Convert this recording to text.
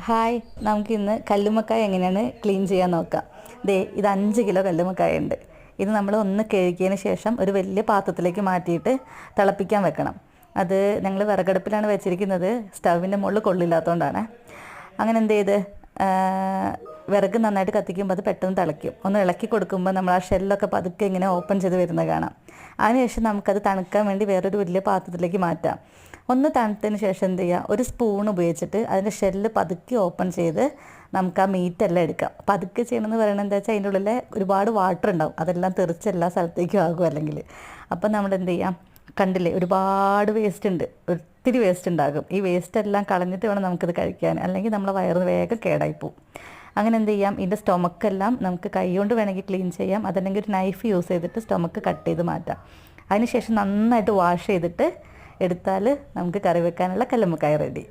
Hi, നമുക്കിന്ന് കല്ലുമ്മക്കായ എങ്ങനെയാണ് clean ചെയ്യാൻ നോക്കാം. ഇത് 5 കിലോ കല്ലുമ്മക്കായ ഉണ്ട്. ഇത് നമ്മൾ ഒന്ന് കഴുകിയതിന് ശേഷം ഒരു വലിയ പാത്രത്തിലേക്ക് മാറ്റിയിട്ട് തിളപ്പിക്കാൻ വെക്കണം. അത് ഞങ്ങൾ വിറകടുപ്പിലാണ് വെച്ചിരിക്കുന്നത്, സ്റ്റൗവിൻ്റെ മുകളിൽ കൊള്ളില്ലാത്തതുകൊണ്ടാണ്. അങ്ങനെ എന്ത് ചെയ്ത് വിറക് നന്നായിട്ട് കത്തിക്കുമ്പോൾ അത് പെട്ടെന്ന് തിളയ്ക്കും. ഒന്ന് ഇളക്കി കൊടുക്കുമ്പോൾ നമ്മൾ ആ ഷെല്ലൊക്കെ പതുക്കെ ഇങ്ങനെ ഓപ്പൺ ചെയ്ത് വരുന്നത് കാണാം. അതിനുശേഷം നമുക്കത് തണുക്കാൻ വേണ്ടി വേറൊരു വലിയ പാത്രത്തിലേക്ക് മാറ്റാം. ഒന്ന് തണുത്തതിന് ശേഷം എന്ത് ചെയ്യുക, ഒരു സ്പൂൺ ഉപയോഗിച്ചിട്ട് അതിൻ്റെ ഷെല്ല് പതുക്കെ ഓപ്പൺ ചെയ്ത് നമുക്ക് ആ മീറ്റെല്ലാം എടുക്കാം. പതുക്കെ ചെയ്യണമെന്ന് പറയുന്നത് എന്താ വെച്ചാൽ അതിൻ്റെ ഉള്ളിൽ ഒരുപാട് വാട്ടർ ഉണ്ടാവും, അതെല്ലാം തെറിച്ച് എല്ലാ സ്ഥലത്തേക്കും ആകും അല്ലെങ്കിൽ. അപ്പം നമ്മൾ എന്ത് ചെയ്യാം, കണ്ടില്ലേ ഒരുപാട് വേസ്റ്റ് ഉണ്ട്, ഒത്തിരി വേസ്റ്റ് ഉണ്ടാകും. ഈ വേസ്റ്റ് എല്ലാം കളഞ്ഞിട്ട് വേണം നമുക്കിത് കഴിക്കാൻ, അല്ലെങ്കിൽ നമ്മളെ വയറിന് വേഗം കേടായിപ്പോവും. അങ്ങനെ എന്ത് ചെയ്യാം, ഇതിൻ്റെ സ്റ്റൊമക്കെല്ലാം നമുക്ക് കൈ കൊണ്ട് വേണമെങ്കിൽ ക്ലീൻ ചെയ്യാം, അതല്ലെങ്കിൽ ഒരു നൈഫ് യൂസ് ചെയ്തിട്ട് സ്റ്റൊമക്ക് കട്ട് ചെയ്ത് മാറ്റാം. അതിനുശേഷം നന്നായിട്ട് വാഷ് ചെയ്തിട്ട് എടുത്താൽ നമുക്ക് കറി വെക്കാനുള്ള കല്ലുമ്മക്കായ റെഡി.